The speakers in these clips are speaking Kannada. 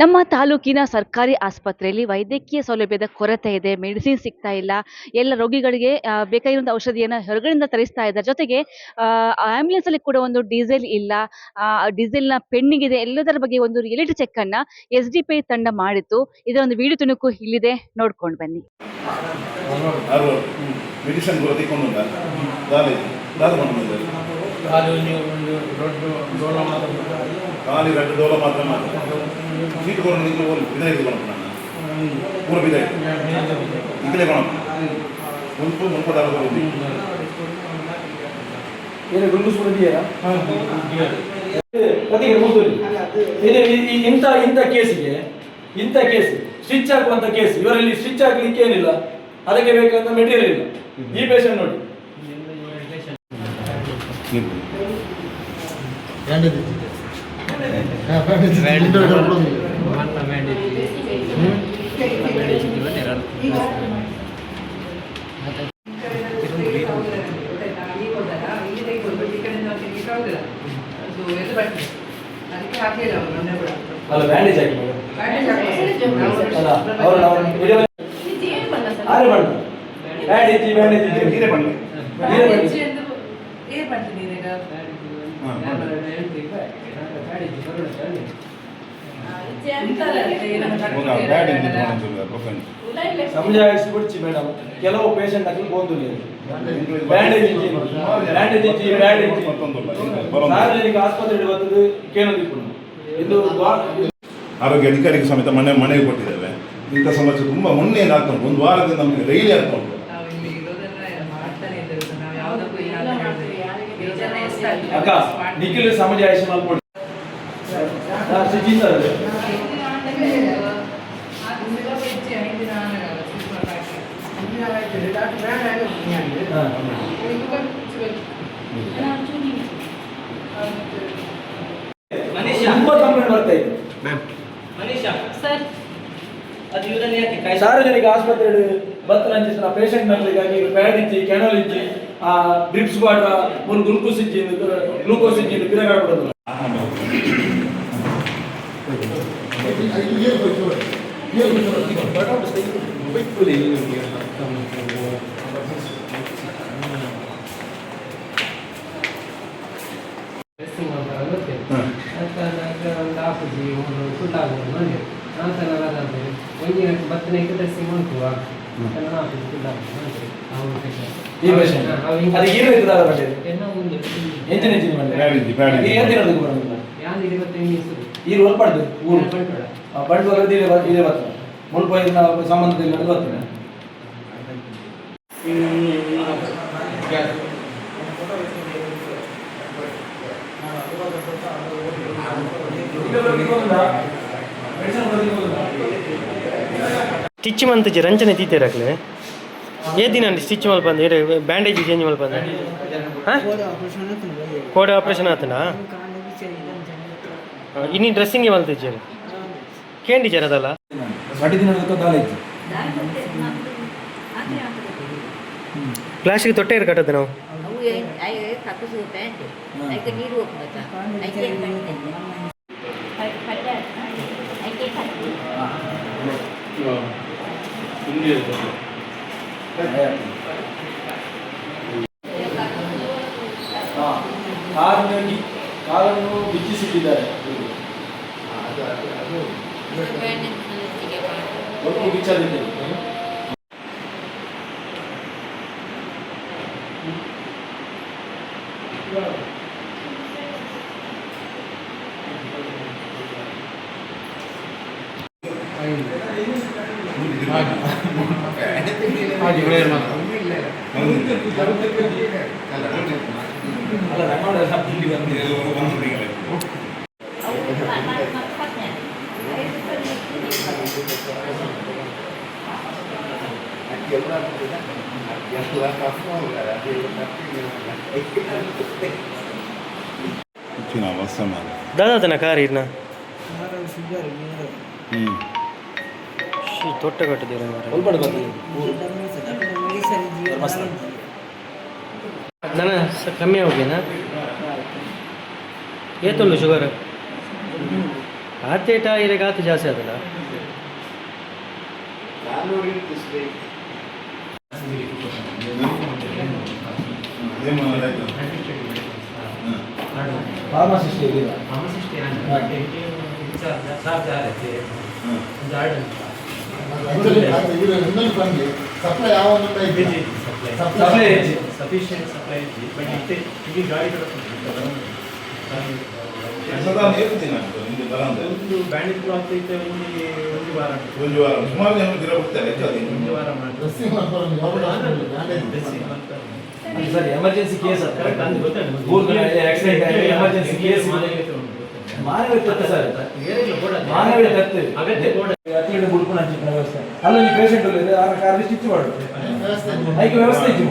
ನಮ್ಮ ತಾಲೂಕಿನ ಸರ್ಕಾರಿ ಆಸ್ಪತ್ರೆಯಲ್ಲಿ ವೈದ್ಯಕೀಯ ಸೌಲಭ್ಯದ ಕೊರತೆ ಇದೆ. ಮೆಡಿಸಿನ್ ಸಿಗ್ತಾ ಇಲ್ಲ. ಎಲ್ಲ ರೋಗಿಗಳಿಗೆ ಬೇಕಾಗಿರುವಂಥ ಔಷಧಿಯನ್ನ ಹೊರಗಡೆಯಿಂದ ತರಿಸ್ತಾ ಇದ್ದಾರೆ. ಜೊತೆಗೆ ಆಂಬ್ಯುಲೆನ್ಸಲ್ಲಿ ಕೂಡ ಒಂದು ಡೀಸೆಲ್ ಇಲ್ಲ. ಡೀಸೆಲ್‌ನ ಪೆಂಡಿಂಗ್ ಇದೆ. ಎಲ್ಲದರ ಬಗ್ಗೆ ಒಂದು ರಿಯಾಲಿಟಿ ಚೆಕ್ ಅನ್ನ ಎಸ್‌ಡಿಪಿಐ ತಂಡ ಮಾಡಿತ್ತು. ಇದರ ಒಂದು ವಿಡಿಯೋ ತುಣುಕು ಇಲ್ಲಿದೆ, ನೋಡ್ಕೊಂಡು ಬನ್ನಿ. ಮೆಡಿಸಿನ್ ಕೊರತೆಕೊಂಡುಂಟಾ ದಾಲಿ ದಾದ ಮಾಡ್ಬೋದು ಖಾಲಿ ರೆಡ್ ಡೋಲ ಮಾತ್ರ ಸೀಟ್ ಕೊಡು ನಿಂಗೆ ಬಿದಾಯ್ತು ಕೊಡಪ್ಪ ನಾನು ಪೂರ ಬಿದಾಯ್ತು ಈಗಲೇ ಕೊಡಪ್ಪ ಮುನ್ಪು ಮುನ್ಪದಾರ ಬರೋದು ಏನು ಗುಂಡು ಸುರಿದೆಯಾ ಪ್ರತಿಗೆ ಮುಗಿದು ಇಂಥ ಕೇಸಿಗೆ ಇಂಥ ಕೇಸ್ ಸ್ಟಿಚ್ ಹಾಕುವಂಥ ಕೇಸ್ ಇವರಲ್ಲಿ ಸ್ಟಿಚ್ ಹಾಕಲಿಕ್ಕೆ ಏನಿಲ್ಲ, ಅದಕ್ಕೆ ಬೇಕಾದಂಥ ಮೆಟೀರಿಯಲ್ ಇಲ್ಲ. ಈ ಪೇಷಂಟ್ ನೋಡಿ ಅಲ್ಲ ಬ್ಯಾಂಡೇಜ್ ಹಾಕಿ ಅಲ್ಲ ಅವರು ಆರೆ ಬಣ್ಣ ಬ್ಯಾಂಡೇಜ್ ನೀರೇ ಬನ್ನಿ ಸಮಜಾಯಿಸಿ ಮೇಡಮ್, ಕೆಲವು ಪೇಷಂಟ್ ಆಗಲಿ ಗೋಂದುಲಿ ಬ್ಯಾಂಡೇಜ್ ಸಾರ್ವಜನಿಕ ಆಸ್ಪತ್ರೆಗೆ ಬಂದು ಕೇಳೋದಿತ್ತು. ಇದು ಆರೋಗ್ಯ ಅಧಿಕಾರಿಗೆ ಸಮೇತ ಮನೆಗೆ ಕೊಟ್ಟಿದ್ದೇವೆ. ಇಂಥ ಸಮಸ್ಯೆ ತುಂಬ ಮೊನ್ನೆ ಆಗ್ತಾ ಉಂಟು, ಒಂದು ವಾರದಿಂದ ನಮಗೆ ಡೈಲಿ ಆಗ್ತಾ ಉಂಟು. ಅಕ್ಕ ನಿಖಿಲ್ ಸಮಜಾಯಿಸಿ ಮಾಡ್ಕೊಡಿ. ತುಂಬಾ ಕಂಪ್ಲೇಂಟ್ ಬರ್ತಾ ಇದೆ. ಸಾರ್ವಜನಿಕ ಆಸ್ಪತ್ರೆ ಬತ್ತನ ಪೇಷಂಟ್ ಮಕ್ಕಳಿಗಾಗಿ ಪ್ಯಾಡ್ ಇಚ್ಚಿ, ಕೆನಲ್ ಇಚ್ಚಿ, ಡ್ರಿಪ್ಸ್ ಬಾಟ, ಒಂದು ಗ್ಲೂಕೋಸ್ ಇಚ್ಚಿ ಗಿಡಗಾಡ್ಬಿಡೋದು. ಸಂಬಂಧದಲ್ಲಿ ಗೊತ್ತಿಲ್ಲ. ಸ್ಟಿಚ್ ಮಂತ್ ರಂಚನೆ ತೀತೇರಾಗಲೇ ಏ ದಿನ ಸ್ಟಿಚ್ ಮಲ್ಪ ಅಂದ್ರೆ ಬ್ಯಾಂಡೇಜ್ ಚೇಂಜ್ ಮಲ್ಪ ಅಂದ್ರೆ ಕೋಡೆ ಆಪ್ರೇಷನ್ ಆತನಾ ಇನ್ನಿ ಡ್ರೆಸ್ಸಿಂಗ್ ಮಲ್ತಿದ್ದೀರಿ ಕೇಂಡಿ ಟೀಚರ್ ಅದಲ್ಲ ಪ್ಲಾಸ್ಟಿಕ್ ತೊಟ್ಟೆ ಕಟ್ಟದ ನಾವು ಕಾಲನ್ನು ಬಿಚ್ಚಿಸಿಟ್ಟಿದ್ದಾರೆ. ಬಿಚ್ಚಲಿದೆ दादा तन कार इरना ತೊಟ್ಟ ಕಟ್ಟಿದ್ದೀರ ದನ ಕಮ್ಮಿ ಹೋಗ್ಯಾನ ಏತುಂಡು ಶುಗರ್ ಆತೇಟ ಇರಗೆ ಆತು ಜಾಸ್ತಿ ಆತಲ್ಲ ಫಾರ್ಮಸಿಸ್ಟ್ ಇರಲಿಲ್ಲ ಸಪ್ಲೈ ಯಾವ ಸಪ್ಲೈ ಹೆಚ್ಚು ಸಫಿಷಿಯಂಟ್ ಸಪ್ಲೈ ಇದ್ದಿ ಬಟ್ ಇತ್ತೆ ಇಲ್ಲಿ ಗಾಡಿ ಒಂದು ಬ್ಯಾಂಡಿಟ್ ಕ್ಲಾತ್ ಐತೆ ಒಂದು ವಾರ ಸುಮಾರು ಜನ ದಿನ ಹೋಗ್ತಾರೆ ಒಂದು ವಾರ ಸರ್ ಎಮರ್ಜೆನ್ಸಿ ಕೇಸ್ ಆಕ್ಸಿಡೆಂಟ್ ಆಗಿ ಎಮರ್ಜೆನ್ಸಿ ಕೇಸ್ ಮಾನವ ತತ್ತು ಸರ್ ಮಾನವ ತತ್ತು ಅತ್ಲೀಟ್ ಬುಡ್ಕೊಂಡು ಹಂಚಿನ ವ್ಯವಸ್ಥೆ ಅಲ್ಲೊಂದು ಪೇಷಂಟ್ ಇದೆ ಆ ಕಾರಲ್ಲಿ ಸ್ಟಿಚ್ ಮಾಡು ಅದಕ್ಕೆ ವ್ಯವಸ್ಥೆ ಇತ್ತು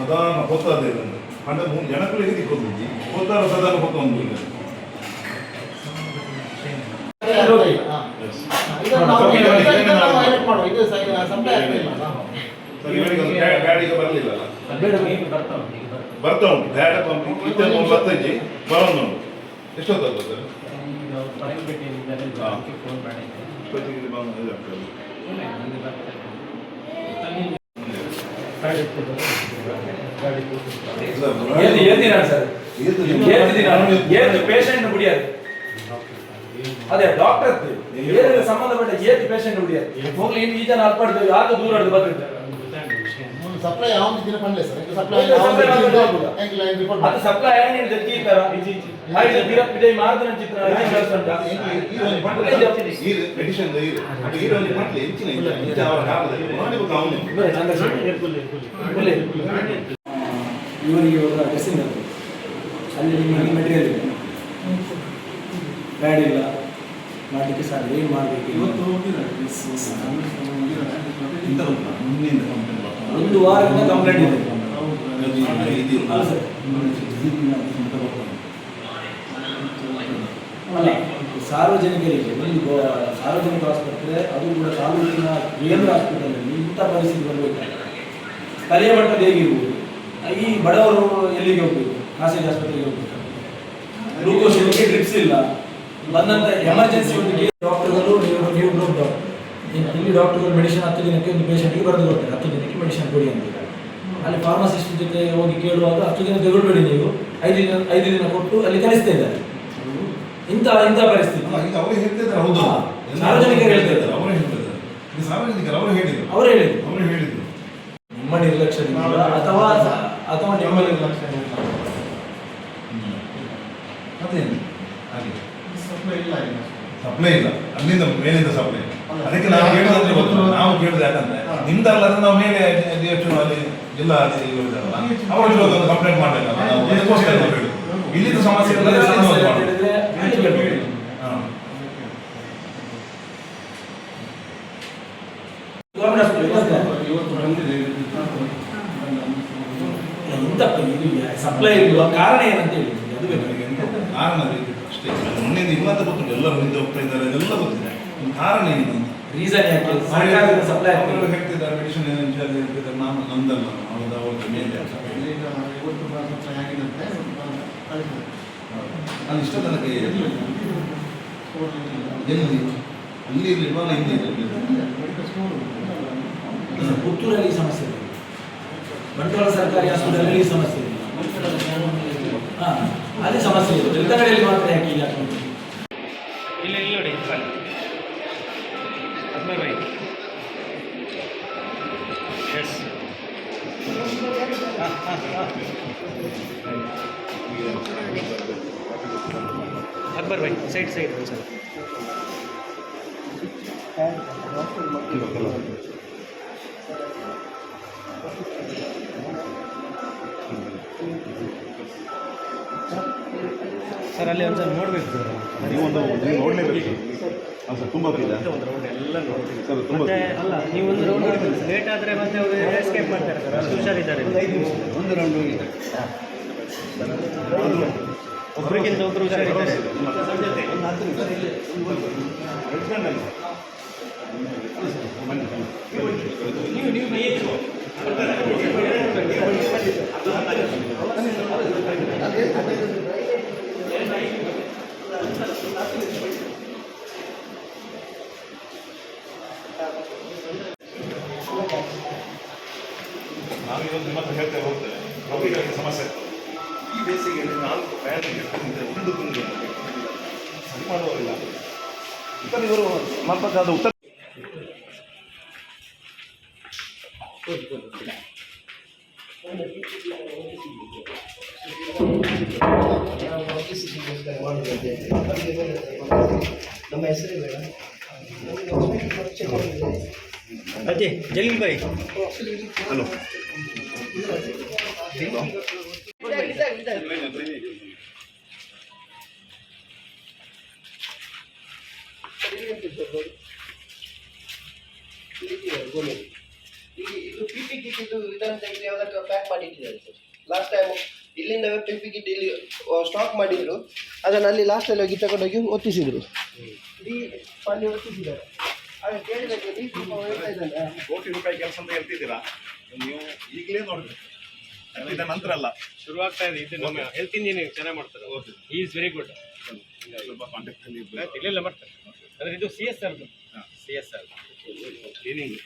ಸದಾ ಹೋಗ್ತದೆ ಅಂದ್ರೆ ಜನಕ್ಕೂ ಹೇಗೆ ಕೊಡ್ತೀವಿ ಹೋಗ್ತಾರ ಸದಾ ಹೋಗ್ತಾ ಒಂದು ಗಾಡಿಗೆ ಬರಲಿಲ್ಲ ಬರ್ತಾ ಉಂಟು ಬ್ಯಾಡ ಪಂಪಿಗೆ ಬರೋದು ಎಷ್ಟೊತ್ತಾಗ್ತದೆ ಸರ್ ಪೇಷಂಟ್ ಮುಡಿயாது ಅದೇ ಡಾಕ್ಟರ್ ಸಂಬಂಧಪಟ್ಟ ಏತ್ ಪೇಷಂಟ್ ಮುಡಿயாது ಹೋಗ್ಲಿ ಈ ಜನ ಅಲ್ಪಡ್ದು ಯಾಕೆ ದೂರ ಹಿಡಿದು ಬರ್ತಿದ್ದಾರೆ ಸಪ್ಲೈ ಯಾವ ದಿನ ಪಂಡ್ಲೆ ಸರ್ ಸಪ್ಲೈ ಅದು ಸಪ್ಲೈ ಏನು ಜಗ್ಗಿತರ ಹಾಗೆ ದಿರಪ್ ವಿಜಯ್ ಮಾರ್ದನ ಚಿತ್ರ ಇವರಿಗೆ ಇವಾಗ ಡ್ರೆಸ್ಸಿಂಗ್ ಅಲ್ಲಿ ನಿಮಗೆ ಮೆಟೀರಿಯಲ್ ಇಲ್ಲ ಬ್ಯಾಡ್ ಇಲ್ಲ ಮಾಡಲಿಕ್ಕೆ ಸಾಧ್ಯ ಏನು ಮಾಡಬೇಕು ಇವತ್ತು ಒಂದು ವಾರದಿಂದ ಕಂಪ್ಲೇಂಟ್ ಇದೆ ಅಲ್ಲ ಸರ್ ಅಲ್ಲ ಸಾರ್ವಜನಿಕರಿಗೆ ಒಂದು ಸಾರ್ವಜನಿಕ ಆಸ್ಪತ್ರೆ ಅದು ಕೂಡ ತಾಲೂಕಿನ ಕೇಂದ್ರ ಆಸ್ಪತ್ರೆಯಲ್ಲಿ ಇಂಥ ಪರಿಸ್ಥಿತಿ ಬರಬೇಕಾದ್ರೆ ಸ್ಥಳೀಯ ಮಟ್ಟದ ಹೇಗಿರ್ಬೋದು ಈ ಬಡವರು ಎಲ್ಲಿಗೆ ಹೋಗ್ಬೇಕು ಖಾಸಗಿ ಆಸ್ಪತ್ರೆಗೆ ಹೋಗ್ಬೇಕು ಗ್ಲೂಕೋಸ್ ಇರಲಿಕ್ಕೆ ಡ್ರಿಪ್ಸ್ ಇಲ್ಲ ಬಂದಂಥ ಎಮರ್ಜೆನ್ಸಿ ಒಂದು ಡಾಕ್ಟರ್ಗಳು ನೀವು ಡಾಕ್ಟರ್ ಇಲ್ಲಿ ಡಾಕ್ಟರ್ಗಳು ಮೆಡಿಸಿನ್ 10 ದಿನಕ್ಕೆ ಒಂದು ಪೇಷಂಟ್ಗೆ ಬರೆದು ಕೊಡ್ತಾರೆ 10 ದಿನಕ್ಕೆ ಮೆಡಿಸಿನ್ ಕೊಡಿ ಅಂತ ಅಲ್ಲಿ ಫಾರ್ಮಸಿಸ್ಟ್ ಜೊತೆ ಹೋಗಿ ಕೇಳುವಾಗ 10 ದಿನ ತೆಗೊಳ್ಬೇಡಿ ನೀವು 5 ದಿನ ಕೊಟ್ಟು ಅಲ್ಲಿ ಕಲಿಸ್ತಾ ಇದ್ದಾರೆ ಇಂಥ ಪರಿಸ್ಥಿತಿ ಅವರು ಹೇಳ್ತಿದ್ದಾರೆ ಹೌದು ಸಾರ್ವಜನಿಕರು ಹೇಳ್ತಿದ್ದಾರೆ ಅವರು ಹೇಳ್ತಿದ್ದಾರೆ ಸಾರ್ವಜನಿಕರು ಅವರು ಹೇಳಿದ್ರು ಅವರು ಹೇಳಿದ್ರು ನಿಮ್ಮ ನಿರ್ಲಕ್ಷ್ಯದಿಂದ ಅಥವಾ ನಿಮ್ಮ ನಿರ್ಲಕ್ಷ್ಯ ಮತ್ತೇನು ಹಾಗೆ ಸಪ್ಲೈ ಇಲ್ಲ ಅಲ್ಲಿಂದ ಮೇಲಿಂದ ಸಪ್ಲೈ ಅದಕ್ಕೆ ನಾವು ಕೇಳಿದ್ರೆ ಗೊತ್ತು ನಾವು ಕೇಳಿದ್ರೆ ಯಾಕಂದ್ರೆ ನಿಮ್ದಲ್ಲ ನಾವು ಮೇಲೆ ಅಲ್ಲಿ ಜಿಲ್ಲಾ ಅವರು ಕಂಪ್ಲೇಂಟ್ ಮಾಡಬೇಕಲ್ಲ ನಾವು ಅದಕ್ಕೋಸ್ಕರ ನಾವು ಹೇಳುದು ಇಲ್ಲಿದ್ದು ಸಮಸ್ಯೆ ಸಪ್ಲೈ ಇರುವ ಕಾರಣ ಏನಂತ ಹೇಳಿ ಅದು ಕಾರಣ ಅಷ್ಟೇ ಮೊನ್ನೆಯಿಂದ ಇಲ್ಲಂತ ಗೊತ್ತಿಲ್ಲ ಎಲ್ಲರೂ ಹಿಂದೆ ಹೋಗ್ತಾ ಇದ್ದಾರೆ ಎಲ್ಲ ಗೊತ್ತಿದೆ ಕಾರಣ ಏನು ರೀಸನ್ ಯಾಕೆ ಸರ್ಕಾರದ ಸಪ್ಲೈ ಅವರು ಹೇಳ್ತಿದ್ದಾರೆ ಮೆಡಿಸಿನ್ ಏನು ಹೇಳ್ತಿದ್ದಾರೆ ನಾನು ನಂದಲ್ಲ ಅವ್ರದ್ದು ಅವ್ರದ್ದು ಮೇಲೆ ನಾನು ಇಷ್ಟ ತನಕ ಎಲ್ಲಿ ಅಲ್ಲಿ ಇರಲಿಲ್ವಾ ಹಿಂದೆ ಪುತ್ತೂರಲ್ಲಿ ಈ ಸಮಸ್ಯೆ ಇದೆ ಬಂಟ್ವಾಳ ಸರ್ಕಾರಿ ಆಸ್ಪತ್ರೆಯಲ್ಲಿ ಈ ಸಮಸ್ಯೆ ಇದೆ ಅಲ್ಲಿ ಸಮಸ್ಯೆ ಇದೆ ಎಲ್ಲ ಕಡೆಯಲ್ಲಿ ಮಾತ್ರ ಯಾಕೆ ಈಗ ಇಲ್ಲ ನೋಡಿ ಅಕ್ಬರ್ ಭಾई ಎಸ್ ಅಕ್ಬರ್ ಭಾई ಸೈಡ್ ಒಂದ್ಸಲ ಸರ್ ಅಲ್ಲಿ ಒಂದ್ಸಲ ನೋಡ್ಬೇಕು ಸರ್ ನೀವು ನೋಡಲೇಬೇಕು ಸರ್ ತುಂಬ ಒಂದು ರೌಂಡ್ ಎಲ್ಲ ನೋಡ್ತೀವಿ ಸರ್ ಮತ್ತೆ ಅಲ್ಲ ನೀವು ಒಂದು ರೌಂಡ್ ನೋಡ್ಬೇಕು ಲೇಟ್ ಆದರೆ ಮತ್ತೆ ಅವರು ಎಸ್ಕೇಪ್ ಮಾಡ್ತಾರೆ ಸರ್ ಅಷ್ಟು ಹುಷಾರಿದ್ದಾರೆ 5 ನಿಮಿಷ ಒಂದು ರೌಂಡ್ ಹೋಗಿದೆ ಒಬ್ಬರಿಗಿಂತ ಒಬ್ಬರು ಹುಷಾರಿದ್ದಾರೆ ನಾವು ಇವತ್ತು ನಿಮ್ಮ ಹತ್ರ ಹೇಳ್ತೇವೆ ಹೋಗ್ತೇವೆ ರೋಗಿಗಳಿಗೆ ಸಮಸ್ಯೆ ಇರ್ತದೆ ಈ ಬೇಸಿಗೆಯಲ್ಲಿ 4 ಪ್ರಯಾಣಿಗೆ ಒಂದು ತಿಂಗಳು ಸರಿ ಮಾಡುವವರಿಲ್ಲ ಉತ್ತರ ಇವರು ಮಾಡಬೇಕಾದ ಉತ್ತರ ನಮ್ಮ ಹೆಸರೇ ಬೇಡ ಅದೇ ಜಲೀಲ್ ಭಾಯ್ ಹಲೋ ಇದು ಪಿಪಿ ಕಿಟ್ ಇದು ಇದನ್ನು ತೆಗೆದು ಯಾವುದಕ್ಕೆ ಪ್ಯಾಕ್ ಮಾಡಿ ಇಟ್ಟಿದ್ದಾರೆ ಸರ್. ಲಾಸ್ಟ್ ಟೈಮ್ ಇಲ್ಲಿಂದ ಪಿಪಿ ಕಿಟ್ ಇಲ್ಲಿ ಸ್ಟಾಕ್ ಮಾಡಿದ್ರು, ಅದನ್ನು ಅಲ್ಲಿ ಲಾಸ್ಟಲ್ಲಿ ಹೋಗಿ ತಗೊಂಡೋಗಿ ಒತ್ತಿಸಿದ್ರು. ಇಡೀ ಅಲ್ಲಿ ಒತ್ತಿಸಿದ್ದಾರೆ. ಆಗ ಕೇಳಿದಕ್ಕೆ ಡಿ ಸಿ ಹೇಳ್ತಾ ಇದ್ದಾನೆ ಕೋಟಿ ರೂಪಾಯಿ ಕೆಲಸ ಅಂತ ಹೇಳ್ತಿದ್ದೀರಾ, ನೀವು ಈಗಲೇ ನೋಡ್ಬೇಕು, ಇದರ ನಂತರ ಅಲ್ಲ. ಶುರುವಾಗ್ತಾ ಇದೆ. ಇದು ನಮ್ಮ ಹೆಲ್ತ್ ಇಂಜಿನಿಯರಿಂಗ್ ಚೆನ್ನಾಗಿ ಮಾಡ್ತಾರೆ. ಈ ಈಸ್ ವೆರಿ ಗುಡ್. ಸ್ವಲ್ಪ ಕಾಂಟ್ಯಾಕ್ಟ್ ಅಲ್ಲಿ ಇಲ್ಲೆಲ್ಲ ಮಾಡ್ತಾರೆ. ಅಂದರೆ ಇದು CSR CSR ಕ್ಲೀನಿಂಗ್.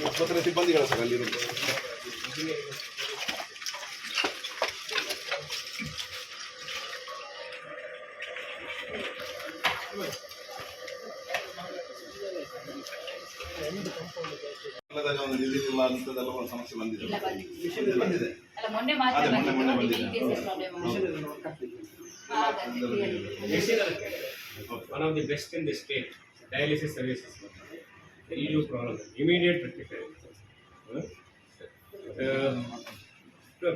ಆಸ್ಪತ್ರೆ ಸಿಬ್ಬಂದಿಗಳ ಸರ್ ಅಲ್ಲಿರೋದು. ಒಂದು ನಿಲ್ಲಿಲ್ಲ ಅಂತದೆಲ್ಲ ಒಂದು ಸಮಸ್ಯೆ ಬಂದಿದೆ. ಬಂದಿದೆ ಅಲ್ಲ, ಮೊನ್ನೆ ಅದೇ ಮೊನ್ನೆ ಬಂದಿದೆ. One of the best in the state dialysis services. EU problem immediate rectify.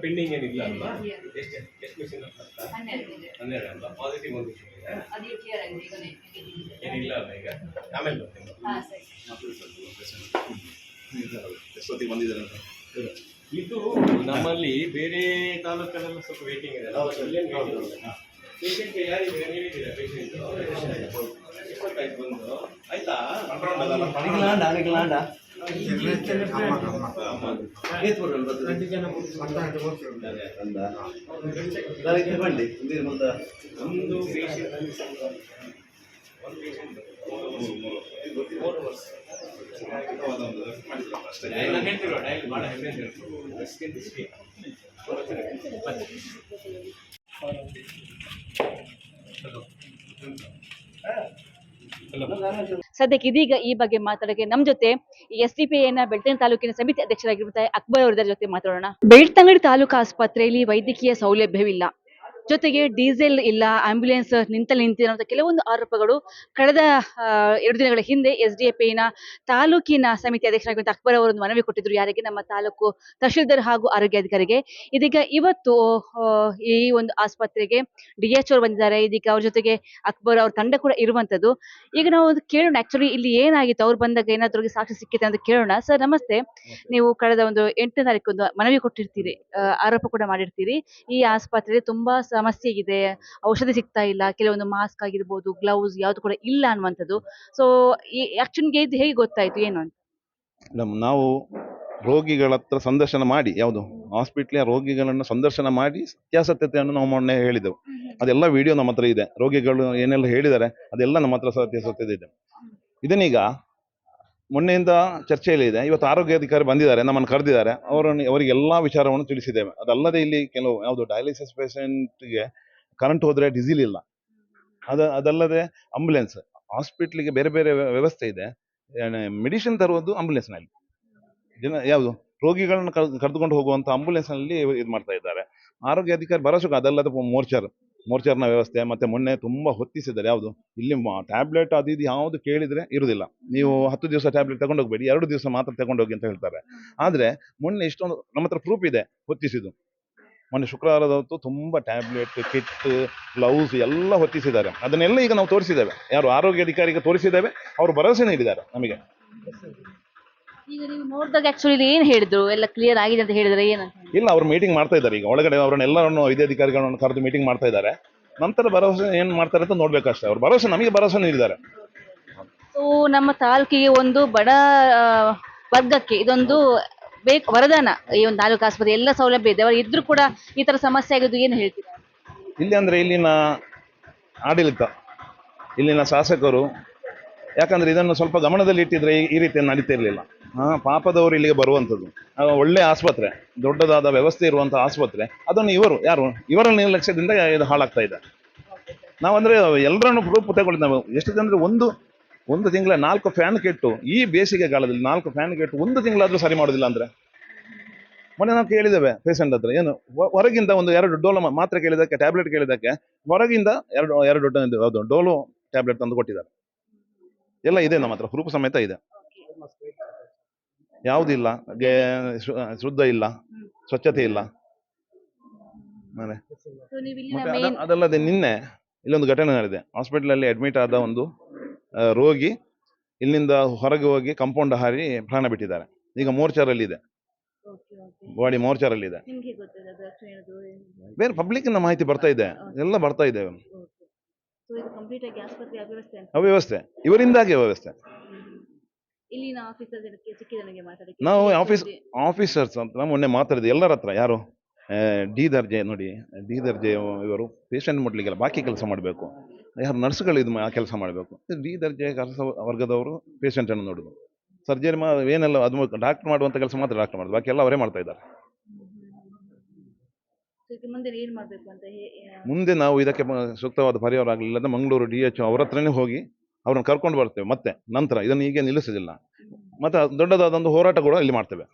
Pending ಏನಿಲ್ಲ ಅಲ್ವಾ? ಎಷ್ಟು ಮಿಷನ್ 12 ಅಲ್ವಾ? ಪಾಸಿಟಿವ್ ಒಂದು ಏನಿಲ್ಲ ಅಲ್ಲ ಈಗ. ಆಮೇಲೆ ಬರ್ತೀನಿ. ಎಷ್ಟೊತ್ತಿಗೆ ಬಂದಿದ್ದಾರೆ ಅಂತ ಇದು ನಮ್ಮಲ್ಲಿ ಬೇರೆ ತಾಲೂಕಲ್ಲೆಲ್ಲ ಸ್ವಲ್ಪ ವೇಟಿಂಗ್ ಇದೆ. ಪೇಷಂಟ್ ಯಾರಿದ್ದೀರಾ? ನೀವಿದ್ದೀರಾ ಪೇಷಂಟ್? 25 ಬಂದು ಆಯ್ತಾ? ಒಂದು ಪೇಷಂಟ್ ನಾನು ಹೇಳ್ತಿರೋ ಡೈಲ್ ಭಾಳ ಹೆಮ್ಮೆ ಅಂತ ಹೇಳ್ತೀನಿ. ಸದ್ಯಕ್ಕೆ ಇದೀಗ ಈ ಬಗ್ಗೆ ಮಾತಾಡೋಕೆ ನಮ್ಮ ಜೊತೆ SDPIನ ಬೆಳ್ತಂಗಡಿ ತಾಲೂಕಿನ ಸಮಿತಿ ಅಧ್ಯಕ್ಷರಾಗಿರುತ್ತಾರೆ ಅಕ್ಬರ್ ಅವರ ಜೊತೆ ಮಾತಾಡೋಣ. ಬೆಳ್ತಂಗಡಿ ತಾಲೂಕು ಆಸ್ಪತ್ರೆಯಲ್ಲಿ ವೈದ್ಯಕೀಯ ಸೌಲಭ್ಯವಿಲ್ಲ, ಜೊತೆಗೆ ಡೀಸೆಲ್ ಇಲ್ಲ, ಆಂಬ್ಯುಲೆನ್ಸ್ ನಿಂತಿರುವಂತಹ ಕೆಲವೊಂದು ಆರೋಪಗಳು ಕಳೆದ 2 ದಿನಗಳ ಹಿಂದೆ SDPIನ ತಾಲೂಕಿನ ಸಮಿತಿ ಅಧ್ಯಕ್ಷರಾಗಿರುವಂತಹ ಅಕ್ಬರ್ ಅವರೊಂದು ಮನವಿ ಕೊಟ್ಟಿದ್ರು. ಯಾರಿಗೆ? ನಮ್ಮ ತಾಲೂಕು ತಹಶೀಲ್ದಾರ್ ಹಾಗೂ ಆರೋಗ್ಯಾಧಿಕಾರಿಗೆ. ಇದೀಗ ಇವತ್ತು ಈ ಒಂದು ಆಸ್ಪತ್ರೆಗೆ DH ಅವರು ಬಂದಿದ್ದಾರೆ. ಇದೀಗ ಅವ್ರ ಜೊತೆಗೆ ಅಕ್ಬರ್ ಅವ್ರ ತಂಡ ಕೂಡ ಇರುವಂತದ್ದು. ಈಗ ನಾವು ಒಂದು ಕೇಳೋಣ, ಆಕ್ಚುಲಿ ಇಲ್ಲಿ ಏನಾಗಿತ್ತು, ಅವ್ರು ಬಂದಾಗ ಏನಾದ್ರೂ ಸಾಕ್ಷಿ ಸಿಕ್ಕಿದೆ ಅಂತ ಕೇಳೋಣ. ಸರ್ ನಮಸ್ತೆ. ನೀವು ಕಳೆದ ಒಂದು 8ನೇ ತಾರೀಕು ಒಂದು ಮನವಿ ಕೊಟ್ಟಿರ್ತೀರಿ, ಆರೋಪ ಕೂಡ ಮಾಡಿರ್ತೀರಿ. ಈ ಆಸ್ಪತ್ರೆ ತುಂಬಾ ಸಮಸ್ಯೆ ಇದೆ, ಔಷಧಿ ಸಿಗ್ತಾ ಇಲ್ಲ, ಕೆಲವೊಂದು ಮಾಸ್ಕ್ ಆಗಿರ್ಬೋದು, ಗ್ಲೌಸ್ ಯಾವ್ದು ಕೂಡ ಇಲ್ಲ ಅನ್ನುವಂಥದ್ದು. ಸೊ ಈ ಆಕ್ಷನ್ಗೆ ಇದು ಹೇಗೆ ಗೊತ್ತಾಯ್ತು, ಏನು ಅಂತ? ನಾವು ರೋಗಿಗಳ ಹತ್ರ ಸಂದರ್ಶನ ಮಾಡಿ, ಯಾವುದು ಹಾಸ್ಪಿಟ್ಲಿನ ರೋಗಿಗಳನ್ನು ಸಂದರ್ಶನ ಮಾಡಿ ಸತ್ಯಾಸತ್ಯತೆಯನ್ನು ನಾವು ಮೊನ್ನೆ ಹೇಳಿದೆವು. ಅದೆಲ್ಲ ವಿಡಿಯೋ ನಮ್ಮ ಹತ್ರ ಇದೆ. ರೋಗಿಗಳು ಏನೆಲ್ಲ ಹೇಳಿದ್ದಾರೆ ಅದೆಲ್ಲ ನಮ್ಮ ಹತ್ರ ಸತ್ಯಾಸತ್ಯತೆ ಇದೆ. ಇದನ್ನೀಗ ಮೊನ್ನೆಯಿಂದ ಚರ್ಚೆಯಲ್ಲಿ ಇದೆ. ಇವತ್ತು ಆರೋಗ್ಯಾಧಿಕಾರಿ ಬಂದಿದ್ದಾರೆ, ನಮ್ಮನ್ನು ಕರೆದಿದ್ದಾರೆ. ಅವರಿಗೆ ಎಲ್ಲ ವಿಚಾರವನ್ನು ತಿಳಿಸಿದ್ದೇವೆ. ಅದಲ್ಲದೆ ಇಲ್ಲಿ ಕೆಲವು ಯಾವುದು ಡಯಾಲಿಸಿಸ್ ಪೇಷಂಟ್ಗೆ ಕರೆಂಟ್ ಹೋದರೆ ಡೀಸೆಲ್ ಇಲ್ಲ, ಅದಲ್ಲದೆ ಆಂಬುಲೆನ್ಸ್, ಹಾಸ್ಪಿಟ್ಲಿಗೆ ಬೇರೆ ಬೇರೆ ವ್ಯವಸ್ಥೆ ಇದೆ. ಮೆಡಿಸಿನ್ ತರುವುದು ಆಂಬುಲೆನ್ಸ್ನಲ್ಲಿ, ಯಾವುದು ರೋಗಿಗಳನ್ನ ಕರೆದುಕೊಂಡು ಹೋಗುವಂಥ ಆಂಬುಲೆನ್ಸ್ನಲ್ಲಿ ಇದು ಮಾಡ್ತಾ ಇದ್ದಾರೆ. ಆರೋಗ್ಯಾಧಿಕಾರಿ ಭರವಸೆ. ಅದಲ್ಲದೆ ಮೋರ್ಚರ್ನ ವ್ಯವಸ್ಥೆ. ಮತ್ತೆ ಮೊನ್ನೆ ತುಂಬ ಹೊತ್ತಿಸಿದ್ದಾರೆ. ಯಾವುದು ಇಲ್ಲಿ ಟ್ಯಾಬ್ಲೆಟ್ ಅದು ಇದು ಯಾವುದು ಕೇಳಿದರೆ ಇರುವುದಿಲ್ಲ. ನೀವು 10 ದಿವಸ ಟ್ಯಾಬ್ಲೆಟ್ ತಗೊಂಡೋಗ್ಬೇಡಿ, 2 ದಿವಸ ಮಾತ್ರ ತಗೊಂಡೋಗಿ ಅಂತ ಹೇಳ್ತಾರೆ. ಆದರೆ ಮೊನ್ನೆ ಇಷ್ಟೊಂದು ನಮ್ಮ ಹತ್ರ ಪ್ರೂಫ್ ಇದೆ ಹೊತ್ತಿಸಿದ್ದು. ಮೊನ್ನೆ ಶುಕ್ರವಾರದ ಹೊತ್ತು ತುಂಬ ಟ್ಯಾಬ್ಲೆಟ್, ಕಿಟ್, ಗ್ಲೌಸ್ ಎಲ್ಲ ಹೊತ್ತಿಸಿದ್ದಾರೆ. ಅದನ್ನೆಲ್ಲ ಈಗ ನಾವು ತೋರಿಸಿದ್ದೇವೆ. ಯಾರು ಆರೋಗ್ಯಾಧಿಕಾರಿಗೆ ತೋರಿಸಿದ್ದೇವೆ. ಅವರು ಭರವಸೆ ನೀಡಿದ್ದಾರೆ ನಮಗೆ. ಈಗ ನೀವು ನೋಡಿದಾಗ ಆಕ್ಚುಲಿ ಏನ್ ಹೇಳಿದ್ರು, ಎಲ್ಲ ಕ್ಲಿಯರ್ ಆಗಿದೆ ಅಂತ ಹೇಳಿದ್ರೆ ಏನಂತ? ಇಲ್ಲ, ಅವ್ರು ಮೀಟಿಂಗ್ ಮಾಡ್ತಾ ಇದ್ದಾರೆ ಈಗ ಒಳಗಡೆ, ಅವರನ್ನೆಲ್ಲರನ್ನು ವೈದ್ಯಾಧಿಕಾರಿಗಳನ್ನು ಕರೆದು ಮೀಟಿಂಗ್ ಮಾಡ್ತಾ ಇದ್ದಾರೆ. ನಂತರ ಭರವಸೆ ಏನು ಮಾಡ್ತಾರೆ ಅಂತ ನೋಡ್ಬೇಕಷ್ಟೇ. ಅವ್ರ ಭರವಸೆ, ನಮಗೆ ಭರವಸೆ ನೀಡಿದ್ದಾರೆ. ಸೊ ನಮ್ಮ ತಾಲೂಕಿಗೆ ಒಂದು ಬಡ ಆ, ವರ್ಗಕ್ಕೆ ಇದೊಂದು ವರದಾನ. ಈ ಒಂದು ತಾಲೂಕು ಆಸ್ಪತ್ರೆ ಎಲ್ಲ ಸೌಲಭ್ಯ ಇದೆ, ಅವರು ಇದ್ರೂ ಕೂಡ ಈ ತರ ಸಮಸ್ಯೆ ಆಗಿದ್ದು ಏನು ಹೇಳ್ತೀರಾ? ಇಲ್ಲಿ ಅಂದರೆ ಇಲ್ಲಿನ ಆಡಳಿತ, ಇಲ್ಲಿನ ಶಾಸಕರು, ಯಾಕಂದರೆ ಇದನ್ನು ಸ್ವಲ್ಪ ಗಮನದಲ್ಲಿ ಇಟ್ಟಿದ್ರೆ ಈ ರೀತಿ ನಡೀತಾ ಇರಲಿಲ್ಲ. ಪಾಪದವರು ಇಲ್ಲಿಗೆ ಬರುವಂಥದ್ದು, ಒಳ್ಳೆ ಆಸ್ಪತ್ರೆ, ದೊಡ್ಡದಾದ ವ್ಯವಸ್ಥೆ ಇರುವಂಥ ಆಸ್ಪತ್ರೆ, ಅದನ್ನು ಇವರ ನಿರ್ಲಕ್ಷ್ಯದಿಂದ ಇದು ಹಾಳಾಗ್ತಾ ಇದೆ. ನಾವಂದರೆ ಎಲ್ಲರನ್ನು ಗ್ರೂಪ್ ತಗೊಳ್ಳಿ. ನಾವು ಎಷ್ಟು ಅಂದರೆ ಒಂದು ತಿಂಗಳ 4 ಫ್ಯಾನ್ ಕೆಟ್ಟು, ಈ ಬೇಸಿಗೆ ಕಾಲದಲ್ಲಿ 4 ಫ್ಯಾನ್ ಕೆಟ್ಟು 1 ತಿಂಗಳಾದರೂ ಸರಿ ಮಾಡೋದಿಲ್ಲ ಅಂದರೆ. ಮೊನ್ನೆ ನಾವು ಕೇಳಿದ್ದೇವೆ ಪೇಷಂಟ್ ಹತ್ರ, ಏನು ಹೊರಗಿಂದ 2 ಡೋಲೋ ಮಾತ್ರೆ ಕೇಳಿದ್ದಕ್ಕೆ, ಟ್ಯಾಬ್ಲೆಟ್ ಕೇಳಿದ್ದಕ್ಕೆ ಹೊರಗಿಂದ ಎರಡು ಡೋಲೋ ಟ್ಯಾಬ್ಲೆಟ್ ತಂದು ಕೊಟ್ಟಿದ್ದಾರೆ. ಎಲ್ಲ ಇದೆ ನಮ್ಮ ಹತ್ರ, ಪ್ರೂಫ್ ಸಮೇತ ಇದೆ. ಯಾವುದಿಲ್ಲ, ಶುದ್ಧ ಇಲ್ಲ, ಸ್ವಚ್ಛತೆ ಇಲ್ಲ. ಮತ್ತೆ ಅದಲ್ಲದೆ ನಿನ್ನೆ ಇಲ್ಲೊಂದು ಘಟನೆ ನಡೆದಿದೆ. ಹಾಸ್ಪಿಟಲಲ್ಲಿ ಅಡ್ಮಿಟ್ ಆದ ಒಂದು ರೋಗಿ ಇಲ್ಲಿಂದ ಹೊರಗೆ ಹೋಗಿ ಕಾಂಪೌಂಡ್ ಹಾರಿ ಪ್ರಾಣ ಬಿಟ್ಟಿದ್ದಾರೆ. ಈಗ ಮೋರ್ಚಾರಲ್ಲಿ ಇದೆ, ಬಾಡಿ ಮೋರ್ಚಾರಲ್ಲಿ ಇದೆ. ಬೇರೆ ಪಬ್ಲಿಕ್ನ ಮಾಹಿತಿ ಬರ್ತಾ ಇದೆ, ಎಲ್ಲ ಬರ್ತಾ ಇದೆ. ಅವ್ಯವಸ್ಥೆ ಇವರಿಂದಾಗಿ ಅವ್ಯವಸ್ಥೆ. ನಾವು ಆಫೀಸರ್ಸ್ ಅಂತ ಮೊನ್ನೆ ಮಾತಾಡಿದ್ವಿ ಎಲ್ಲರ ಹತ್ರ. ಯಾರು ಡಿ ದರ್ಜೆ ನೋಡಿ, ಡಿ ದರ್ಜೆ ಇವರು ಪೇಷಂಟ್ ಮುಟ್ಲಿಕ್ಕೆಲ್ಲ ಬಾಕಿ ಕೆಲಸ ಮಾಡಬೇಕು, ಯಾರು ನರ್ಸ್ಗಳು ಇದು ಕೆಲಸ ಮಾಡಬೇಕು. ಡಿ ದರ್ಜೆ ಕೆಲಸ ವರ್ಗದವರು ಪೇಷಂಟನ್ನು ನೋಡೋದು, ಸರ್ಜರಿ ಏನೆಲ್ಲ ಅದು ಡಾಕ್ಟರ್ ಮಾಡುವಂಥ ಕೆಲಸ ಮಾತ್ರ ಡಾಕ್ಟರ್ ಮಾಡೋದು, ಬಾಕಿ ಎಲ್ಲ ಅವರೇ ಮಾಡ್ತಾ ಇದ್ದಾರೆ. ಮುಂದೆ ನಾವು ಇದಕ್ಕೆ ಸೂಕ್ತವಾದ ಪರಿಹಾರ ಆಗಲಿಲ್ಲ ಅಂದ್ರೆ ಮಂಗಳೂರು DHO ಅವ್ರ ಹತ್ರನೇ ಹೋಗಿ ಅವ್ರನ್ನ ಕರ್ಕೊಂಡು ಬರ್ತೇವೆ. ಮತ್ತೆ ನಂತರ ಇದನ್ನು ಹೀಗೆ ನಿಲ್ಲಿಸೋದಿಲ್ಲ, ಮತ್ತೆ ದೊಡ್ಡದಾದ ಹೋರಾಟ ಕೂಡ ಇಲ್ಲಿ ಮಾಡ್ತೇವೆ.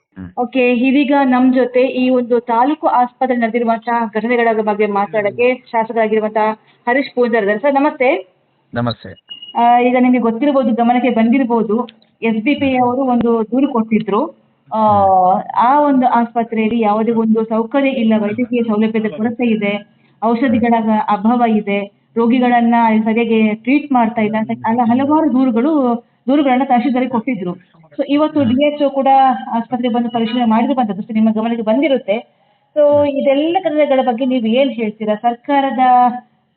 ಓಕೆ, ಇದೀಗ ನಮ್ ಜೊತೆ ಈ ಒಂದು ತಾಲೂಕು ಆಸ್ಪತ್ರೆ ನಡೆದಿರುವಂತಹ ಘಟನೆಗಳ ಬಗ್ಗೆ ಮಾತಾಡಕ್ಕೆ ಶಾಸಕರಾಗಿರುವಂತಹ ಹರೀಶ್ ಪೂಜಾರ್ ಇದ್ದಾರೆ. ಸರ್ ನಮಸ್ತೆ. ನಮಸ್ತೆ. ಈಗ ನಿಮಗೆ ಗೊತ್ತಿರಬಹುದು, ಗಮನಕ್ಕೆ ಬಂದಿರಬಹುದು, SBP ಅವರು ಒಂದು ದೂರು ಕೊಟ್ಟಿದ್ರು. ಆ ಒಂದು ಆಸ್ಪತ್ರೆಯಲ್ಲಿ ಯಾವುದೇ ಒಂದು ಸೌಕರ್ಯ ಇಲ್ಲ, ವೈದ್ಯಕೀಯ ಸೌಲಭ್ಯದ ಕೊರತೆ ಇದೆ, ಔಷಧಿಗಳ ಅಭಾವ ಇದೆ, ರೋಗಿಗಳನ್ನ ಸರಿಯಾಗಿ ಟ್ರೀಟ್ ಮಾಡ್ತಾ ಇಲ್ಲ ಅಂತ ಹಲವಾರು ದೂರುಗಳನ್ನ ತಹಶೀಲ್ದಾರಿಗೆ ಕೊಟ್ಟಿದ್ರು. ಸೊ ಇವತ್ತು DHO ಕೂಡ ಆಸ್ಪತ್ರೆಗೆ ಬಂದು ಪರಿಶೀಲನೆ ಮಾಡಿರುವಂತದ್ದು ನಿಮ್ಮ ಗಮನಕ್ಕೆ ಬಂದಿರುತ್ತೆ. ಸೊ ಇದೆಲ್ಲ ಘಟನೆಗಳ ಬಗ್ಗೆ ನೀವು ಏನ್ ಹೇಳ್ತೀರಾ, ಸರ್ಕಾರದ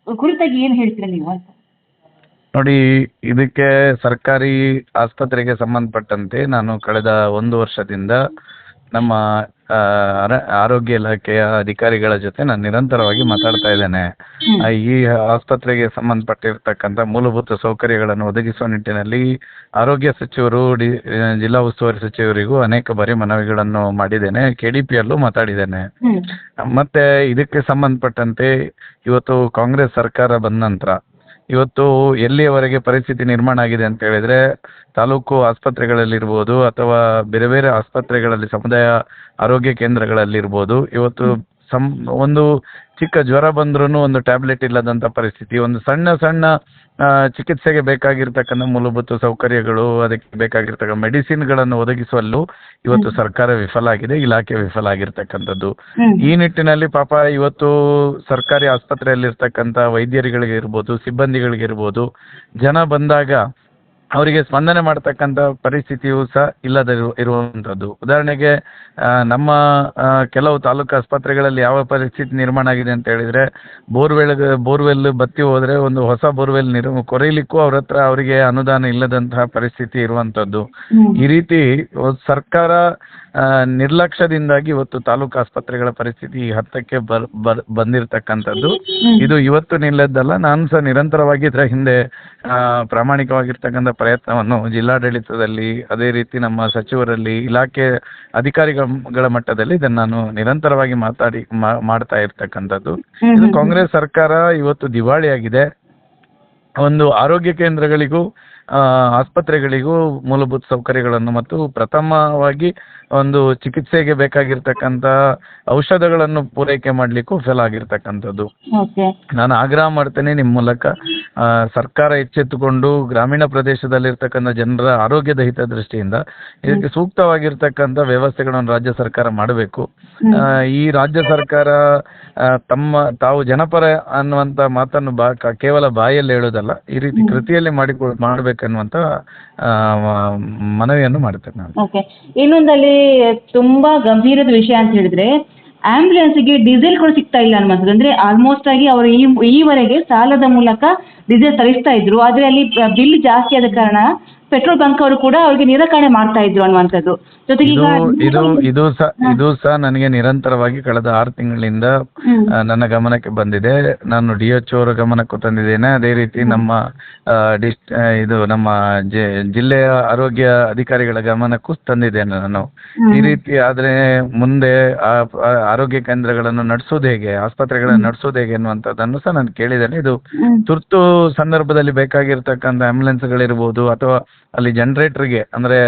ಕುರಿತಾಗಿ ಏನ್ ಹೇಳ್ತೀರಾ ನೀವು ಅಂತ? ನೋಡಿ, ಇದಕ್ಕೆ ಸರ್ಕಾರಿ ಆಸ್ಪತ್ರೆಗೆ ಸಂಬಂಧಪಟ್ಟಂತೆ ನಾನು ಕಳೆದ 1 ವರ್ಷದಿಂದ ನಮ್ಮ ಆರೋಗ್ಯ ಇಲಾಖೆಯ ಅಧಿಕಾರಿಗಳ ಜೊತೆ ನಾನು ನಿರಂತರವಾಗಿ ಮಾತಾಡ್ತಾ ಇದ್ದೇನೆ. ಈ ಆಸ್ಪತ್ರೆಗೆ ಸಂಬಂಧಪಟ್ಟಿರ್ತಕ್ಕಂಥ ಮೂಲಭೂತ ಸೌಕರ್ಯಗಳನ್ನು ಒದಗಿಸುವ ನಿಟ್ಟಿನಲ್ಲಿ ಆರೋಗ್ಯ ಸಚಿವರು, ಜಿಲ್ಲಾ ಉಸ್ತುವಾರಿ ಸಚಿವರಿಗೂ ಅನೇಕ ಬಾರಿ ಮನವಿಗಳನ್ನು ಮಾಡಿದ್ದೇನೆ, KDPಯಲ್ಲೂ ಮಾತಾಡಿದ್ದೇನೆ. ಮತ್ತೆ ಇದಕ್ಕೆ ಸಂಬಂಧಪಟ್ಟಂತೆ ಇವತ್ತು ಕಾಂಗ್ರೆಸ್ ಸರ್ಕಾರ ಬಂದ ನಂತರ ಇವತ್ತು ಎಲ್ಲಿಯವರೆಗೆ ಪರಿಸ್ಥಿತಿ ನಿರ್ಮಾಣ ಆಗಿದೆ ಅಂತ ಹೇಳಿದ್ರೆ, ತಾಲೂಕು ಆಸ್ಪತ್ರೆಗಳಲ್ಲಿರ್ಬೋದು ಅಥವಾ ಬೇರೆ ಬೇರೆ ಆಸ್ಪತ್ರೆಗಳಲ್ಲಿ, ಸಮುದಾಯ ಆರೋಗ್ಯ ಕೇಂದ್ರಗಳಲ್ಲಿರ್ಬೋದು, ಇವತ್ತು ಒಂದು ಚಿಕ್ಕ ಜ್ವರ ಬಂದ್ರೂ ಒಂದು ಟ್ಯಾಬ್ಲೆಟ್ ಇಲ್ಲದಂಥ ಪರಿಸ್ಥಿತಿ, ಒಂದು ಸಣ್ಣ ಚಿಕಿತ್ಸೆಗೆ ಬೇಕಾಗಿರ್ತಕ್ಕಂಥ ಮೂಲಭೂತ ಸೌಕರ್ಯಗಳು, ಅದಕ್ಕೆ ಬೇಕಾಗಿರ್ತಕ್ಕಂಥ ಮೆಡಿಸಿನ್ಗಳನ್ನು ಒದಗಿಸುವಲ್ಲೂ ಇವತ್ತು ಸರ್ಕಾರ ವಿಫಲ ಆಗಿದೆ, ಇಲಾಖೆ ವಿಫಲ ಆಗಿರ್ತಕ್ಕಂಥದ್ದು. ಈ ನಿಟ್ಟಿನಲ್ಲಿ ಪಾಪ ಇವತ್ತು ಸರ್ಕಾರಿ ಆಸ್ಪತ್ರೆಯಲ್ಲಿರ್ತಕ್ಕಂಥ ವೈದ್ಯರುಗಳಿಗಿರ್ಬೋದು, ಸಿಬ್ಬಂದಿಗಳಿಗಿರ್ಬೋದು, ಜನ ಬಂದಾಗ ಅವರಿಗೆ ಸ್ಪಂದನೆ ಮಾಡ್ತಕ್ಕಂಥ ಪರಿಸ್ಥಿತಿಯೂ ಸಹ ಇಲ್ಲದ ಇರುವಂಥದ್ದು. ಉದಾಹರಣೆಗೆ ಕೆಲವು ತಾಲೂಕು ಆಸ್ಪತ್ರೆಗಳಲ್ಲಿ ಯಾವ ಪರಿಸ್ಥಿತಿ ನಿರ್ಮಾಣ ಆಗಿದೆ ಅಂತ ಹೇಳಿದ್ರೆ, ಬೋರ್ವೆಲ್ ಬತ್ತಿ ಹೋದ್ರೆ ಒಂದು ಹೊಸ ಬೋರ್ವೆಲ್ ಕೊರೆಯಲಿಕ್ಕೂ ಅವರಿಗೆ ಅನುದಾನ ಇಲ್ಲದಂತಹ ಪರಿಸ್ಥಿತಿ ಇರುವಂಥದ್ದು. ಈ ರೀತಿ ಸರ್ಕಾರ ನಿರ್ಲಕ್ಷ್ಯದಿಂದಾಗಿ ಇವತ್ತು ತಾಲೂಕು ಆಸ್ಪತ್ರೆಗಳ ಪರಿಸ್ಥಿತಿ ಹತ್ತಕ್ಕೆ ಬಂದಿರತಕ್ಕಂಥದ್ದು. ಇದು ಇವತ್ತು ನಿಲ್ಲದ್ದಲ್ಲ, ನಾನು ಸಹ ನಿರಂತರವಾಗಿ ಇದರ ಹಿಂದೆ ಪ್ರಾಮಾಣಿಕವಾಗಿರ್ತಕ್ಕಂಥ ಪ್ರಯತ್ನವನ್ನು ಜಿಲ್ಲಾಡಳಿತದಲ್ಲಿ, ಅದೇ ರೀತಿ ನಮ್ಮ ಸಚಿವರಲ್ಲಿ, ಇಲಾಖೆ ಅಧಿಕಾರಿಗಳ ಮಟ್ಟದಲ್ಲಿ ಇದನ್ನು ನಾನು ನಿರಂತರವಾಗಿ ಮಾಡ್ತಾ ಇರ್ತಕ್ಕಂಥದ್ದು. ಇದು ಕಾಂಗ್ರೆಸ್ ಸರ್ಕಾರ ಇವತ್ತು ದಿವಾಳಿಯಾಗಿದೆ. ಒಂದು ಆರೋಗ್ಯ ಕೇಂದ್ರಗಳಿಗೂ ಆಸ್ಪತ್ರೆಗಳಿಗೂ ಮೂಲಭೂತ ಸೌಕರ್ಯಗಳನ್ನು ಮತ್ತು ಪ್ರಥಮವಾಗಿ ಒಂದು ಚಿಕಿತ್ಸೆಗೆ ಬೇಕಾಗಿರ್ತಕ್ಕಂಥ ಔಷಧಗಳನ್ನು ಪೂರೈಕೆ ಮಾಡಲಿಕ್ಕೂ ಫೇಲ್ ಆಗಿರ್ತಕ್ಕಂಥದ್ದು. ನಾನು ಆಗ್ರಹ ಮಾಡ್ತೇನೆ ನಿಮ್ಮ ಮೂಲಕ, ಸರ್ಕಾರ ಎಚ್ಚೆತ್ತುಕೊಂಡು ಗ್ರಾಮೀಣ ಪ್ರದೇಶದಲ್ಲಿರ್ತಕ್ಕಂಥ ಜನರ ಆರೋಗ್ಯದ ಹಿತದೃಷ್ಟಿಯಿಂದ ಇದಕ್ಕೆ ಸೂಕ್ತವಾಗಿರ್ತಕ್ಕಂಥ ವ್ಯವಸ್ಥೆಗಳನ್ನು ರಾಜ್ಯ ಸರ್ಕಾರ ಮಾಡಬೇಕು. ಈ ರಾಜ್ಯ ಸರ್ಕಾರ ತಾವು ಜನಪರ ಅನ್ನುವಂಥ ಮಾತನ್ನು ಕೇವಲ ಬಾಯಲ್ಲಿ ಹೇಳೋದಲ್ಲ, ಹೇಳೋದಲ್ಲ, ಈ ರೀತಿ ಕೃತಿಯಲ್ಲಿ ಮಾಡಬೇಕನ್ನುವಂತ ಮನವಿಯನ್ನು ಮಾಡ್ತೇನೆ ನಾನು. ಓಕೆ, ಇನ್ನೊಂದಲ್ಲಿ ತುಂಬಾ ಗಂಭೀರದ ವಿಷಯ ಅಂತ ಹೇಳಿದ್ರೆ ಆಂಬ್ಯುಲೆನ್ಸ್ಗೆ ಡೀಸೆಲ್ ಕೂಡ ಸಿಗ್ತಾ ಇಲ್ಲ ಅನ್ನುವಂಥದ್ದು. ಅಂದ್ರೆ ಆಲ್ಮೋಸ್ಟ್ ಆಗಿ ಅವರು ಈವರೆಗೆ ಸಾಲದ ಮೂಲಕ ಡೀಸೆಲ್ ತರಿಸ್ತಾ ಇದ್ರು, ಆದ್ರೆ ಅಲ್ಲಿ ಬಿಲ್ ಜಾಸ್ತಿ ಆದ ಕಾರಣ ಪೆಟ್ರೋಲ್ ಬಂಕ್ ಅವರು ಕೂಡ ಅವರಿಗೆ ನಿರಾಕರಣೆ ಮಾಡ್ತಾ ಇದ್ರು ಅನ್ನುವಂಥದ್ದು. ಜೊತೆಗೆ ಇದು ಸಹ ನನಗೆ ನಿರಂತರವಾಗಿ ಕಳೆದ 6 ತಿಂಗಳಿಂದ ನನ್ನ ಗಮನಕ್ಕೆ ಬಂದಿದೆ. ನಾನು DHO ಅವರ ಗಮನಕ್ಕೂ ತಂದಿದ್ದೇನೆ. ಅದೇ ರೀತಿ ನಮ್ಮ ನಮ್ಮ ಜಿಲ್ಲೆಯ ಆರೋಗ್ಯ ಅಧಿಕಾರಿಗಳ ಗಮನಕ್ಕೂ ತಂದಿದ್ದೇನೆ ನಾನು. ಈ ರೀತಿ ಆದ್ರೆ ಮುಂದೆ ಆರೋಗ್ಯ ಕೇಂದ್ರಗಳನ್ನು ನಡೆಸೋದು ಹೇಗೆ, ಆಸ್ಪತ್ರೆಗಳನ್ನು ನಡೆಸೋದು ಹೇಗೆ ಅನ್ನುವಂಥದ್ದನ್ನು ಸಹ ನಾನು ಕೇಳಿದ್ದೇನೆ. ಇದು ತುರ್ತು ಸಂದರ್ಭದಲ್ಲಿ ಬೇಕಾಗಿರ್ತಕ್ಕಂಥ ಆಂಬ್ಯುಲೆನ್ಸ್ಗಳಿರ್ಬೋದು, ಅಥವಾ ಅಲ್ಲಿ ಜನರೇಟರ್ಗೆ ಅಂದ್ರೆ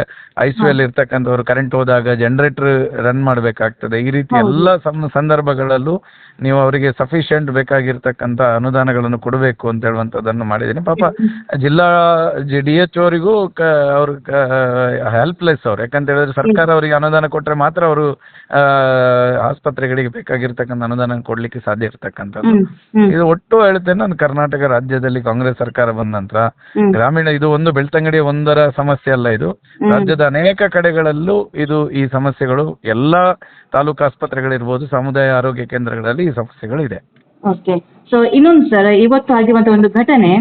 ICU ಅಲ್ಲಿ ಇರ್ತಕ್ಕಂಥವ್ರು ಕರೆಂಟ್ ಹೋದಾಗ ಜನರೇಟರ್ ರನ್ ಮಾಡಬೇಕಾಗ್ತದೆ. ಈ ರೀತಿ ಎಲ್ಲ ಸಂದರ್ಭಗಳಲ್ಲೂ ನೀವು ಅವರಿಗೆ ಸಫಿಶಿಯೆಂಟ್ ಬೇಕಾಗಿರ್ತಕ್ಕಂಥ ಅನುದಾನಗಳನ್ನು ಕೊಡಬೇಕು ಅಂತ ಹೇಳುವಂಥದ್ದನ್ನು ಮಾಡಿದ್ದೀನಿ. ಪಾಪ ಜಿಲ್ಲಾ DHO ಅವರಿಗೂ ಅವ್ರ ಹೆಲ್ಪ್ಲೆಸ್ ಅವ್ರು, ಯಾಕಂತ ಹೇಳಿದ್ರೆ ಸರ್ಕಾರ ಅವರಿಗೆ ಅನುದಾನ ಕೊಟ್ಟರೆ ಮಾತ್ರ ಅವರು ಆಸ್ಪತ್ರೆಗಳಿಗೆ ಬೇಕಾಗಿರ್ತಕ್ಕಂಥ ಅನುದಾನ ಕೊಡ್ಲಿಕ್ಕೆ ಸಾಧ್ಯ ಇರ್ತಕ್ಕಂಥದ್ದು. ಇದು ಒಟ್ಟು ಹೇಳ್ತೇನೆ, ನಾನು ಕರ್ನಾಟಕ ರಾಜ್ಯದಲ್ಲಿ ಕಾಂಗ್ರೆಸ್ ಸರ್ಕಾರ ಬಂದ ನಂತರ ಗ್ರಾಮೀಣ, ಇದು ಒಂದು ಬೆಳ್ತಂಗಡಿಯ ಒಂದರ ಸಮಸ್ಯೆ ಅಲ್ಲ, ಇದು ರಾಜ್ಯದ ಅನೇಕ ಕಡೆಗಳಲ್ಲೂ ಈ ಸಮಸ್ಯೆಗಳು ಎಲ್ಲಾ ತಾಲೂಕು ಆಸ್ಪತ್ರೆಗಳಿರ್ಬೋದು, ಸಮುದಾಯ ಆರೋಗ್ಯ ಕೇಂದ್ರಗಳಲ್ಲಿ ಈ ಸಮಸ್ಯೆಗಳು ಇದೆ. ಓಕೆ, ಸೊ ಇನ್ನೊಂದು ಸರ್, ಇವತ್ತು ಆಗಿರುವಂತ ಒಂದು ಘಟನೆ,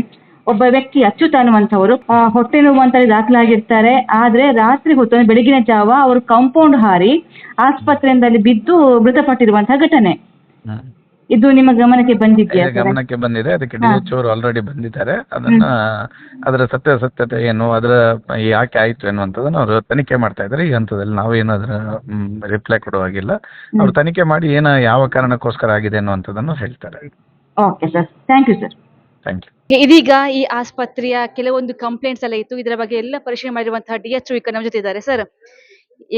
ಒಬ್ಬ ವ್ಯಕ್ತಿ ಅಚ್ಯುತ ಅನ್ನುವಂಥವರು ಹೊಟ್ಟೆ ನೋವು ಅಂತ ದಾಖಲಾಗಿರ್ತಾರೆ. ಆದ್ರೆ ರಾತ್ರಿ ಹೊತ್ತು ಬೆಳಗಿನ ಜಾವ ಅವರು ಕಾಂಪೌಂಡ್ ಹಾರಿ ಆಸ್ಪತ್ರೆಯಲ್ಲಿ ಬಿದ್ದು ಮೃತಪಟ್ಟಿರುವಂತಹ ಘಟನೆ, ಇದು ನಿಮ್ಮ ಗಮನಕ್ಕೆ ಬಂದಿದೆಯಾ? ಗಮನಕ್ಕೆ ಬಂದಿದೆ. ಅದಕ್ಕೆ DHO ಅವರು ಆಲ್ರೆಡಿ ಬಂದಿದ್ದಾರೆ. ಅದರ ಸತ್ಯಾಸತ್ಯತೆ ಏನು, ಅದರ ಯಾಕೆ ಆಯ್ತು ಎನ್ನುವಂಥದ್ದನ್ನು ಅವರು ತನಿಖೆ ಮಾಡ್ತಾ ಇದ್ದಾರೆ. ಈ ಹಂತದಲ್ಲಿ ನಾವೇನು ಅದರ ರಿಪ್ಲೈ ಕೊಡುವಾಗಿಲ್ಲ. ಅವ್ರು ತನಿಖೆ ಮಾಡಿ ಯಾವ ಕಾರಣಕ್ಕೋಸ್ಕರ ಆಗಿದೆ ಅನ್ನುವಂಥದ್ದನ್ನು ಹೇಳ್ತಾರೆ. Okay sir, thank you sir. Thank you. ಇದೀಗ ಈ ಆಸ್ಪತ್ರೆಯ ಕೆಲವೊಂದು ಕಂಪ್ಲೇಂಟ್ಸ್ ಎಲ್ಲ ಇತ್ತು, ಇದರ ಬಗ್ಗೆ ಎಲ್ಲ ಪರಿಶೀಲನೆ ಮಾಡಿರುವಂತಹ DHO ಈಗ ನಮ್ಮ ಜೊತೆ ಇದ್ದಾರೆ. ಸರ್,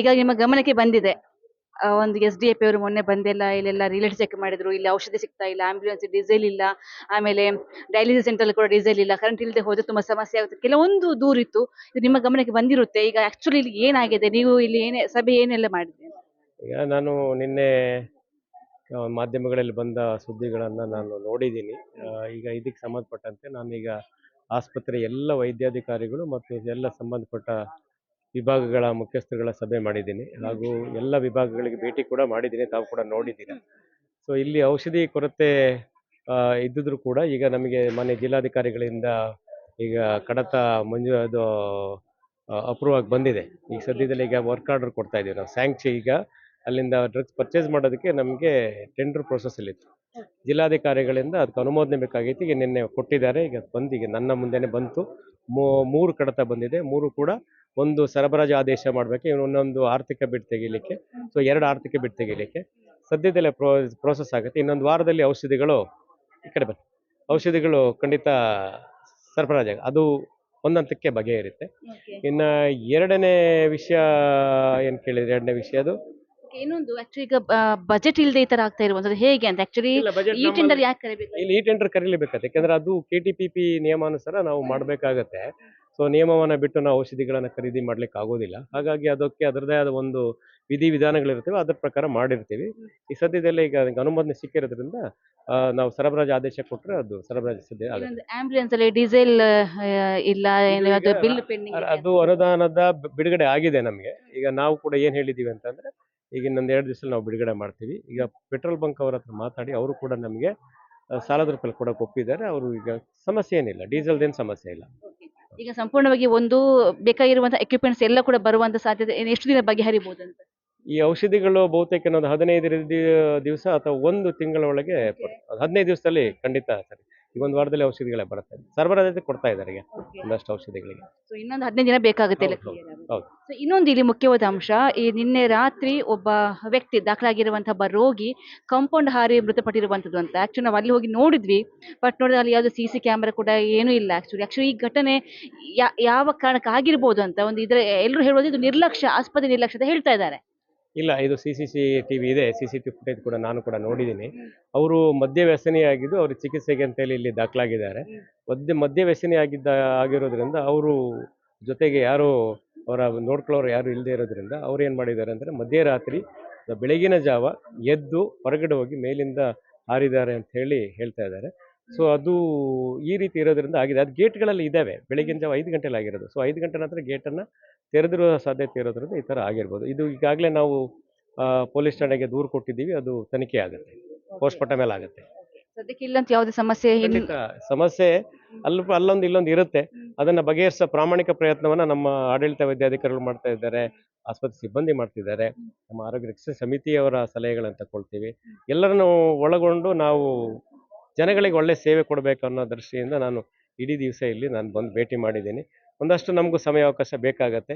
ಈಗ ನಿಮ್ಮ ಗಮನಕ್ಕೆ ಬಂದಿದೆ, ಒಂದು SDAP ಅವರು ಮೊನ್ನೆ ಬಂದೆಲ್ಲ ಇಲ್ಲೆಲ್ಲ ರಿಲೇಟ್ ಚೆಕ್ ಮಾಡಿದ್ರು, ಇಲ್ಲಿ ಔಷಧಿ ಸಿಗ್ತಾ ಇಲ್ಲ, ಆಂಬ್ಯುಲೆನ್ಸ್ ಡೀಸೆಲ್ ಇಲ್ಲ, ಆಮೇಲೆ ಡಯಾಲಿಸಿಸ್ ಸೆಂಟರ್ ಕೂಡ ಡೀಸೆಲ್ ಇಲ್ಲ, ಕರೆಂಟ್ ಇಲ್ಲದೆ ಹೋದ್ರೆ ತುಂಬಾ ಸಮಸ್ಯೆ ಆಗುತ್ತೆ, ಕೆಲವೊಂದು ದೂರಿತ್ತು. ಇದು ನಿಮ್ಮ ಗಮನಕ್ಕೆ ಬಂದಿರುತ್ತೆ. ಈಗ ಆಕ್ಚುಲಿ ಇಲ್ಲಿ ಏನಾಗಿದೆ, ನೀವು ಇಲ್ಲಿ ಸಭೆ ಏನೆಲ್ಲ ಮಾಡಿದ್ರಿ? ಈಗ ನಾನು ನಿನ್ನೆ ಮಾಧ್ಯಮಗಳಲ್ಲಿ ಬಂದ ಸುದ್ದಿಗಳನ್ನು ನಾನು ನೋಡಿದ್ದೀನಿ. ಈಗ ಇದಕ್ಕೆ ಸಂಬಂಧಪಟ್ಟಂತೆ ನಾನೀಗ ಆಸ್ಪತ್ರೆ ಎಲ್ಲ ವೈದ್ಯಾಧಿಕಾರಿಗಳು ಮತ್ತು ಎಲ್ಲ ಸಂಬಂಧಪಟ್ಟ ವಿಭಾಗಗಳ ಮುಖ್ಯಸ್ಥರುಗಳ ಸಭೆ ಮಾಡಿದ್ದೀನಿ, ಹಾಗೂ ಎಲ್ಲ ವಿಭಾಗಗಳಿಗೆ ಭೇಟಿ ಕೂಡ ಮಾಡಿದ್ದೀನಿ, ತಾವು ಕೂಡ ನೋಡಿದ್ದೀರಾ. ಸೊ ಇಲ್ಲಿ ಔಷಧಿ ಕೊರತೆ ಇದ್ದಿದ್ರು ಕೂಡ ಈಗ ನಮಗೆ ಮಾನ್ಯ ಜಿಲ್ಲಾಧಿಕಾರಿಗಳಿಂದ ಈಗ ಕಡತ ಅದು ಅಪ್ರೂವ್ ಆಗಿ ಬಂದಿದೆ. ಈಗ ಸದ್ಯದಲ್ಲಿ ಈಗ ವರ್ಕ್ ಆರ್ಡರ್ ಕೊಡ್ತಾ ಇದ್ದೀವಿ ನಾವು, ಸ್ಯಾಂಕ್ಷನ್. ಈಗ ಅಲ್ಲಿಂದ ಡ್ರಗ್ಸ್ ಪರ್ಚೇಸ್ ಮಾಡೋದಕ್ಕೆ ನಮಗೆ ಟೆಂಡರ್ ಪ್ರೊಸೆಸ್ಸಲ್ಲಿತ್ತು, ಜಿಲ್ಲಾಧಿಕಾರಿಗಳಿಂದ ಅದಕ್ಕೆ ಅನುಮೋದನೆ ಬೇಕಾಗಿತ್ತು. ಈಗ ನಿನ್ನೆ ಕೊಟ್ಟಿದ್ದಾರೆ, ಈಗ ಬಂದು ಈಗ ನನ್ನ ಮುಂದೆನೇ ಬಂತು. 3 ಕಡತ ಬಂದಿದೆ, 3 ಕೂಡ ಒಂದು ಸರಬರಾಜು ಆದೇಶ ಮಾಡಬೇಕು, ಇನ್ನೊಂದು ಆರ್ಥಿಕ ಬಿಡ್ ತೆಗಿಲಿಕ್ಕೆ. ಸೊ 2 ಆರ್ಥಿಕ ಬಿಡ್ ತೆಗಿಲಿಕ್ಕೆ ಸದ್ಯದಲ್ಲೇ ಪ್ರೋಸೆಸ್ ಆಗುತ್ತೆ. ಇನ್ನೊಂದು ವಾರದಲ್ಲಿ ಔಷಧಿಗಳು ಈ ಕಡೆ ಬರುತ್ತೆ, ಔಷಧಿಗಳು ಖಂಡಿತ ಸರಬರಾಜು ಅದು ಒಂದಂತಕ್ಕೆ ಬಗೆಹರುತ್ತೆ. ಇನ್ನು ಎರಡನೇ ವಿಷಯ ಏನು ಕೇಳಿದ್ರೆ, ಎರಡನೇ ವಿಷಯ ಅದು ಇನ್ನೊಂದು ಆಕ್ಚುಲಿ ಈಗ ಬಜೆಟ್ ಇಲ್ಲದೆ ಈ ತರ ಆಗ್ತಾ ಇರುವಂತದ್ದು ಹೇಗೆ ಅಂತ ಆಕ್ಚುಲಿ ಈ ಟೆಂಡರ್ ಯಾಕೆ ಕರಿಬೇಕು? ಇಲ್ಲಿ ಈ ಟೆಂಡರ್ ಕರೀಲೇಬೇಕಾಗುತ್ತೆ, ಯಾಕಂದ್ರೆ ಅದು KTPP ನಿಯಮಾನುಸಾರ ನಾವು ಮಾಡಬೇಕಾಗತ್ತೆ. ಸೊ ನಿಯಮವನ್ನು ಬಿಟ್ಟು ನಾವು ಔಷಧಿಗಳನ್ನು ಖರೀದಿ ಮಾಡ್ಲಿಕ್ಕೆ ಆಗೋದಿಲ್ಲ. ಹಾಗಾಗಿ ಅದಕ್ಕೆ ಅದರದೇ ಆದ ಒಂದು ವಿಧಿವಿಧಾನಗಳಿರ್ತವೆ, ಅದ್ರ ಪ್ರಕಾರ ಮಾಡಿರ್ತೀವಿ. ಈ ಸದ್ಯದಲ್ಲೇ ಈಗ ಅನುಮೋದನೆ ಸಿಕ್ಕಿರೋದ್ರಿಂದ ನಾವು ಸರಬರಾಜು ಆದೇಶ ಕೊಟ್ಟರೆ ಅದು ಸರಬರಾಜು ಸದ್ಯ ಆಗುತ್ತೆ. ಆಂಬ್ಯುಲೆನ್ಸ್ ಅಲ್ಲಿ ಡೀಸೆಲ್ ಇಲ್ಲ, ಬಿಲ್ ಪೆಂಡಿಂಗ್, ಅದು ಅನುದಾನದ ಬಿಡುಗಡೆ ಆಗಿದೆ ನಮಗೆ. ಈಗ ನಾವು ಕೂಡ ಏನು ಹೇಳಿದ್ದೀವಿ ಅಂತಂದ್ರೆ, ಈಗ ಇನ್ನೊಂದು 2 ದಿವಸದಲ್ಲಿ ನಾವು ಬಿಡುಗಡೆ ಮಾಡ್ತೀವಿ. ಈಗ ಪೆಟ್ರೋಲ್ ಬಂಕ್ ಅವ್ರ ಹತ್ರ ಮಾತಾಡಿ ಅವರು ಕೂಡ ನಮಗೆ ಸಾಲದ ರೂಪಾಯಿ ಕೊಡಕ್ಕೆ ಒಪ್ಪಿದ್ದಾರೆ. ಅವರು ಈಗ ಸಮಸ್ಯೆ ಏನಿಲ್ಲ, ಡೀಸೆಲ್ದೇನು ಸಮಸ್ಯೆ ಇಲ್ಲ. ಈಗ ಸಂಪೂರ್ಣವಾಗಿ ಒಂದು ಬೇಕಾಗಿರುವಂತಹ ಎಕ್ವಿಪ್ಮೆಂಟ್ಸ್ ಎಲ್ಲ ಕೂಡ ಬರುವಂತ ಸಾಧ್ಯತೆ ಎಷ್ಟು ದಿನ ಬಗೆಹರಿಬಹುದು ಅಂತ? ಈ ಔಷಧಿಗಳು ಬಹುತೇಕ ಇನ್ನೊಂದು 15 ದಿವಸ ಅಥವಾ 1 ತಿಂಗಳ ಒಳಗೆ 15 ದಿವಸದಲ್ಲಿ ಖಂಡಿತ ಸರಿ. ಈಗ 1 ವಾರದಲ್ಲಿ ಔಷಧಿಗಳೇ ಬರುತ್ತೆ, ಸರಬರಾಜು ಕೊಡ್ತಾ ಇದ್ದಾರೆ ಈಗ ಒಂದಷ್ಟು ಔಷಧಿಗಳಿಗೆ. ಸೊ ಇನ್ನೊಂದು 15 ದಿನ ಬೇಕಾಗುತ್ತೆ. ಹೌದು. ಸೊ ಇನ್ನೊಂದು ಇಲ್ಲಿ ಮುಖ್ಯವಾದ ಅಂಶ, ಈ ನಿನ್ನೆ ರಾತ್ರಿ ಒಬ್ಬ ವ್ಯಕ್ತಿ ದಾಖಲಾಗಿರುವಂತಹ ಒಬ್ಬ ರೋಗಿ ಕಾಂಪೌಂಡ್ ಹಾರಿ ಮೃತಪಟ್ಟಿರುವಂತದ್ದು ಅಂತ. ಆಕ್ಚುಲಿ ನಾವು ಅಲ್ಲಿ ಹೋಗಿ ನೋಡಿದ್ವಿ, ಬಟ್ ನೋಡಿದ್ರೆ ಅಲ್ಲಿ ಯಾವ್ದು CC ಕ್ಯಾಮೆರಾ ಕೂಡ ಏನೂ ಇಲ್ಲ. ಆಕ್ಚುಲಿ ಈ ಘಟನೆ ಯಾವ ಕಾರಣಕ್ಕೆ ಆಗಿರ್ಬೋದು ಅಂತ ಒಂದು ಇದ್ರೆ ಎಲ್ಲರೂ ಹೇಳೋದು ಇದು ನಿರ್ಲಕ್ಷ್ಯ, ಆಸ್ಪತ್ರೆ ನಿರ್ಲಕ್ಷ್ಯ ಅಂತ ಹೇಳ್ತಾ ಇದ್ದಾರೆ. ಇಲ್ಲ, ಇದು CCTV ಇದೆ, CCTV ಫುಟೇಜ್ ಕೂಡ ನಾನು ಕೂಡ ನೋಡಿದ್ದೀನಿ. ಅವರು ಮದ್ಯ ವ್ಯಸನಿಯಾಗಿದ್ದು ಅವರು ಚಿಕಿತ್ಸೆಗೆ ಅಂತೇಳಿ ಇಲ್ಲಿ ದಾಖಲಾಗಿದ್ದಾರೆ. ಮದ್ಯ ವ್ಯಸನಿ ಆಗಿರೋದ್ರಿಂದ ಅವರು ಜೊತೆಗೆ ಯಾರು ಅವರ ನೋಡ್ಕೊಳ್ಳೋರು ಯಾರು ಇಲ್ಲದೆ ಇರೋದ್ರಿಂದ ಅವ್ರು ಏನು ಮಾಡಿದ್ದಾರೆ ಅಂದರೆ, ಮಧ್ಯರಾತ್ರಿ ಬೆಳಗಿನ ಜಾವ ಎದ್ದು ಹೊರಗಡೆ ಹೋಗಿ ಮೇಲಿಂದ ಹಾರಿದ್ದಾರೆ ಅಂತ ಹೇಳ್ತಾ ಇದ್ದಾರೆ. ಸೊ ಅದು ಈ ರೀತಿ ಇರೋದ್ರಿಂದ ಆಗಿದೆ. ಅದು ಗೇಟ್ಗಳಲ್ಲಿ ಇದ್ದಾವೆ, ಬೆಳಗಿನ ಜಾವ 5 ಗಂಟೆಲಿ ಆಗಿರೋದು. ಸೊ 5 ಗಂಟೆ ನಂತರ ಗೇಟನ್ನು ತೆರೆದಿರುವ ಸಾಧ್ಯತೆ ಇರೋದ್ರಿಂದ ಈ ಥರ ಆಗಿರ್ಬೋದು. ಇದು ಈಗಾಗಲೇ ನಾವು ಪೊಲೀಸ್ ಠಾಣೆಗೆ ದೂರು ಕೊಟ್ಟಿದ್ದೀವಿ, ಅದು ತನಿಖೆ ಆಗುತ್ತೆ, ಪೋಸ್ಟ್ಮಾರ್ಟಮ್ ಮೇಲೆ ಆಗುತ್ತೆ. ಸದ್ಯಕ್ಕೆ ಇಲ್ಲಂತ ಯಾವುದೇ ಸಮಸ್ಯೆ ಖಂಡಿತ ಸಮಸ್ಯೆ ಅಲ್ಲೊಂದು ಇಲ್ಲೊಂದು ಇರುತ್ತೆ. ಅದನ್ನು ಬಗೆಹರಿಸೋ ಪ್ರಾಮಾಣಿಕ ಪ್ರಯತ್ನವನ್ನು ನಮ್ಮ ಆಡಳಿತ ವೈದ್ಯಾಧಿಕಾರಿಗಳು ಮಾಡ್ತಾ ಇದ್ದಾರೆ, ಆಸ್ಪತ್ರೆ ಸಿಬ್ಬಂದಿ ಮಾಡ್ತಿದ್ದಾರೆ, ನಮ್ಮ ಆರೋಗ್ಯ ರಕ್ಷಣಾ ಸಮಿತಿಯವರ ಸಲಹೆಗಳನ್ನು ತಗೊಳ್ತೀವಿ. ಎಲ್ಲರನ್ನು ಒಳಗೊಂಡು ನಾವು ಜನಗಳಿಗೆ ಒಳ್ಳೆ ಸೇವೆ ಕೊಡಬೇಕು ಅನ್ನೋ ದೃಷ್ಟಿಯಿಂದ ನಾನು ಇಡೀ ದಿವಸ ಇಲ್ಲಿ ನಾನು ಬಂದು ಭೇಟಿ ಮಾಡಿದ್ದೀನಿ. ಒಂದಷ್ಟು ನಮಗೂ ಸಮಯಾವಕಾಶ ಬೇಕಾಗತ್ತೆ,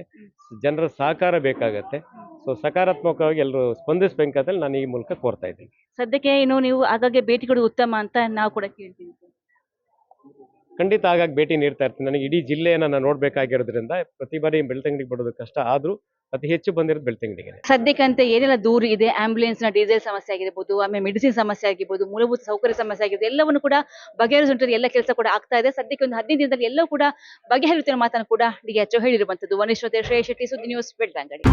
ಜನರ ಸಹಕಾರ ಬೇಕಾಗತ್ತೆ. ಸೊ ಸಕಾರಾತ್ಮಕವಾಗಿ ಎಲ್ಲರೂ ಸ್ಪಂದಿಸಬೇಕಂತೇಳಿ ನಾನು ಈ ಮೂಲಕ ಕೋರ್ತಾ ಇದ್ದೀನಿ. ಸದ್ಯಕ್ಕೆ ಇನ್ನು ನೀವು ಆಗಾಗ್ಗೆ ಭೇಟಿ ಕೊಡೋದು ಉತ್ತಮ ಅಂತ ನಾವು ಕೂಡ ಕೇಳ್ತೀವಿ. ಖಂಡಿತ ಆಗಾಗ ಭೇಟಿ ನೀಡ್ತಾ ಇರ್ತೀನಿ. ನನಗೆ ಇಡೀ ಜಿಲ್ಲೆಯನ್ನು ನಾನು ನೋಡಬೇಕಾಗಿರೋದ್ರಿಂದ ಪ್ರತಿ ಬಾರಿ ಬೆಳ್ತಂಗಡಿಗೆ ಬರೋದು ಕಷ್ಟ, ಆದರೂ ಅತಿ ಹೆಚ್ಚು ಬಂದಿರೋದು ಬೆಳ್ತಂಗಡಿಗೆ. ಸದ್ಯಕ್ಕಂತೆ ಏನೆಲ್ಲ ದೂರು ಇದೆ, ಆಂಬ್ಯುಲೆನ್ಸ್ನ ಡೀಸೆಲ್ ಸಮಸ್ಯೆ ಆಗಿರ್ಬೋದು, ಆಮೇಲೆ ಮೆಡಿಸಿನ್ ಸಮಸ್ಯೆ ಆಗಿರ್ಬೋದು, ಮೂಲಭೂತ ಸೌಕರ್ಯ ಸಮಸ್ಯೆ ಆಗಿರ್ಬೋದು, ಎಲ್ಲವನ್ನು ಕೂಡ ಬಗೆಹರಿಸುವಂಥದ್ದು ಎಲ್ಲ ಕೆಲಸ ಕೂಡ ಆಗ್ತಾ ಇದೆ. ಸದ್ಯಕ್ಕೆ ಒಂದು 15 ದಿನದಲ್ಲಿ ಎಲ್ಲವೂ ಕೂಡ ಬಗೆಹರಿಯುತ್ತಿರುವ ಮಾತನ್ನು ಕೂಡ DHO ಹೇಳಿರುವಂಥದ್ದು. ವನಿಶ್ವತೆ ಶ್ರೇಯಶೆಟ್ಟಿ, ಸುದ್ದಿ ನ್ಯೂಸ್, ಬೆಳ್ತಂಗಡಿ.